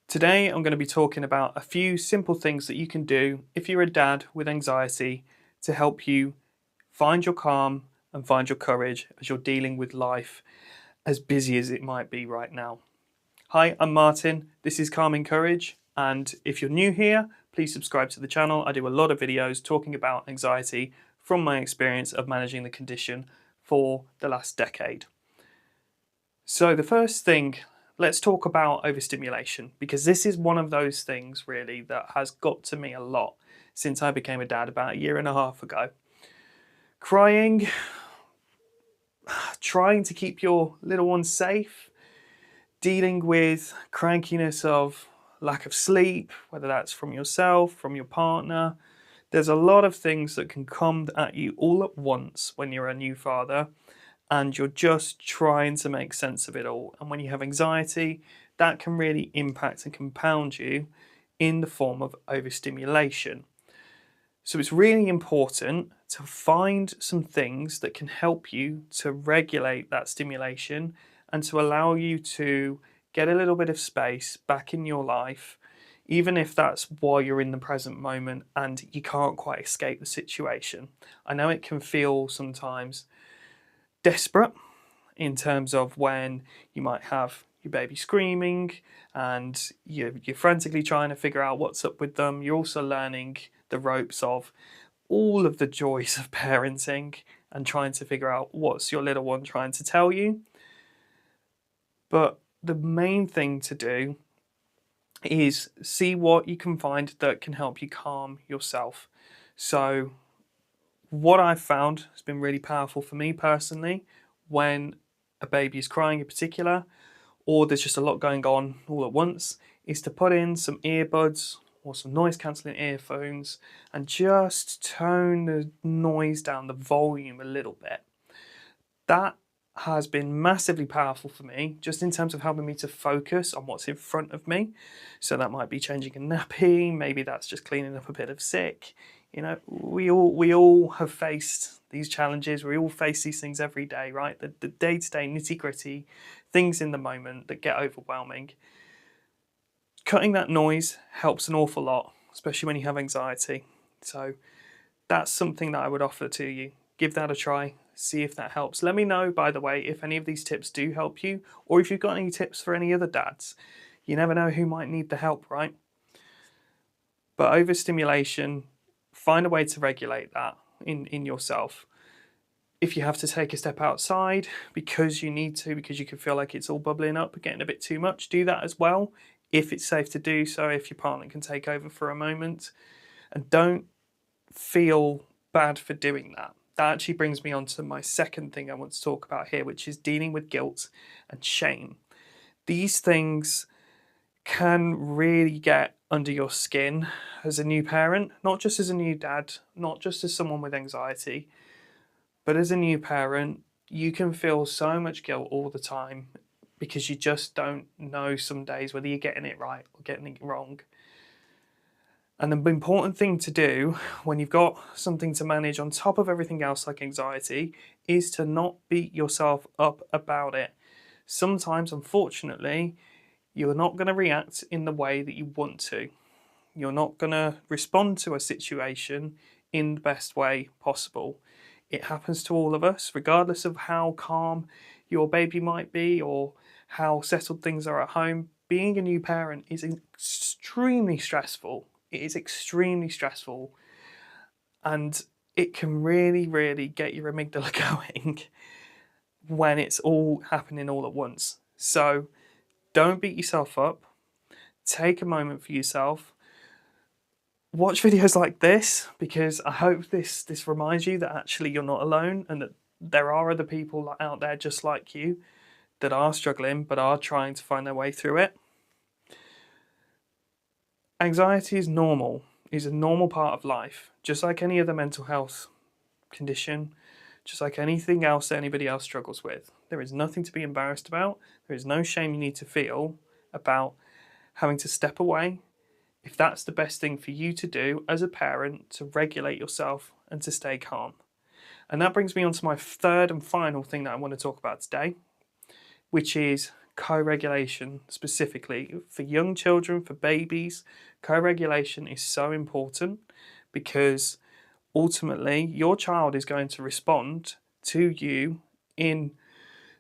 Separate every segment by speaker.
Speaker 1: Today, I'm going to be talking about a few simple things that you can do if you're a dad with anxiety to help you find your calm and find your courage as you're dealing with life, as busy as it might be right now. Hi, I'm Martin. This is Calming Courage. And if you're new here, please subscribe to the channel. I do a lot of videos talking about anxiety from my experience of managing the condition for the last decade. So, the first thing, let's talk about overstimulation, because this is one of those things really that has got to me a lot since I became a dad about a year and a half ago. Crying, trying to keep your little ones safe, dealing with crankiness of lack of sleep, whether that's from yourself, from your partner. There's a lot of things that can come at you all at once when you're a new father and you're just trying to make sense of it all. And when you have anxiety, that can really impact and compound you in the form of overstimulation. So it's really important to find some things that can help you to regulate that stimulation and to allow you to get a little bit of space back in your life, even if that's while you're in the present moment and you can't quite escape the situation. I know it can feel sometimes desperate in terms of when you might have your baby screaming and you're frantically trying to figure out what's up with them. You're also learning the ropes of all of the joys of parenting and trying to figure out what's your little one trying to tell you. But the main thing to do is see what you can find that can help you calm yourself. So what I've found has been really powerful for me personally when a baby is crying in particular, or there's just a lot going on all at once, is to put in some earbuds or some noise cancelling earphones and just tone the noise down, the volume a little bit. That has been massively powerful for me, just in terms of helping me to focus on what's in front of me. So that might be changing a nappy, maybe that's just cleaning up a bit of sick. You know, we all have faced these challenges. We all face these things every day, right? The day-to-day nitty-gritty things in the moment that get overwhelming. Cutting that noise helps an awful lot, especially when you have anxiety. So that's something that I would offer to you. Give that a try, see if that helps. Let me know, by the way, if any of these tips do help you, or if you've got any tips for any other dads. You never know who might need the help, right? But overstimulation, find a way to regulate that in yourself. If you have to take a step outside because you need to, because you can feel like it's all bubbling up, getting a bit too much, do that as well. If it's safe to do so, if your partner can take over for a moment. And don't feel bad for doing that. That actually brings me on to my second thing I want to talk about here, which is dealing with guilt and shame. These things can really get under your skin as a new parent, not just as a new dad, not just as someone with anxiety, but as a new parent. You can feel so much guilt all the time because you just don't know some days whether you're getting it right or getting it wrong. And the important thing to do when you've got something to manage on top of everything else like anxiety is to not beat yourself up about it. Sometimes, unfortunately, you're not going to react in the way that you want to. You're not going to respond to a situation in the best way possible. It happens to all of us, regardless of how calm your baby might be or how settled things are at home. Being a new parent is extremely stressful. It is extremely stressful, and it can really, really get your amygdala going when it's all happening all at once. So don't beat yourself up. Take a moment for yourself. Watch videos like this, because I hope this reminds you that actually you're not alone and that there are other people out there just like you that are struggling but are trying to find their way through it. Anxiety is normal, is a normal part of life, just like any other mental health condition, just like anything else that anybody else struggles with. There is nothing to be embarrassed about. There is no shame you need to feel about having to step away if that's the best thing for you to do as a parent to regulate yourself and to stay calm. And that brings me on to my third and final thing that I want to talk about today, which is co-regulation specifically for young children, for babies. Co-regulation is so important because ultimately your child is going to respond to you in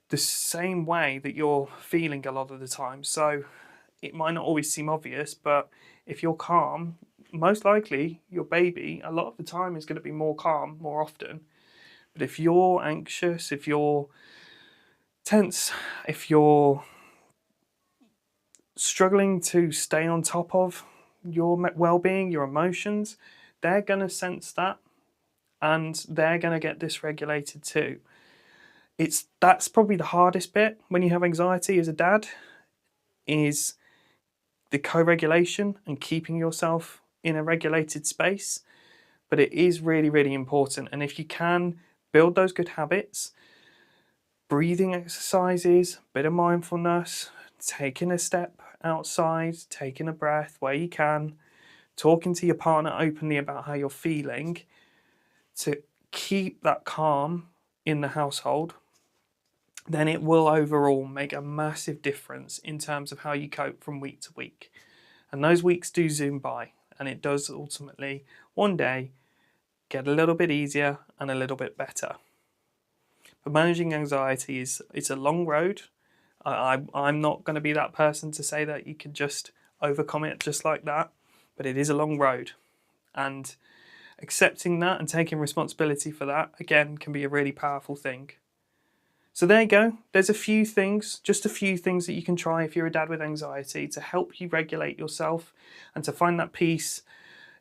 Speaker 1: the same way that you're feeling a lot of the time. So it might not always seem obvious, but if you're calm, most likely your baby a lot of the time is going to be more calm more often. But if you're anxious, if you're tense, if you're struggling to stay on top of your well-being, your emotions, they're going to sense that and they're going to get dysregulated too. That's probably the hardest bit when you have anxiety as a dad, is the co-regulation and keeping yourself in a regulated space. But it is really, really important. And if you can build those good habits, breathing exercises, bit of mindfulness, taking a step outside, taking a breath where you can, talking to your partner openly about how you're feeling, to keep that calm in the household, then it will overall make a massive difference in terms of how you cope from week to week. And those weeks do zoom by, and it does ultimately one day get a little bit easier and a little bit better. But managing anxiety it's a long road. I'm not going to be that person to say that you can just overcome it just like that, but it is a long road. And accepting that and taking responsibility for that, again, can be a really powerful thing. So there you go. There's just a few things that you can try if you're a dad with anxiety to help you regulate yourself and to find that peace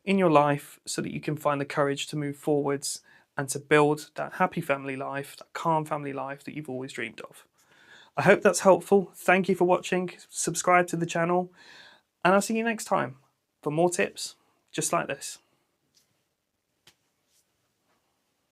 Speaker 1: in your life so that you can find the courage to move forwards and to build that happy family life, that calm family life that you've always dreamed of. I hope that's helpful. Thank you for watching. Subscribe to the channel, and I'll see you next time for more tips just like this.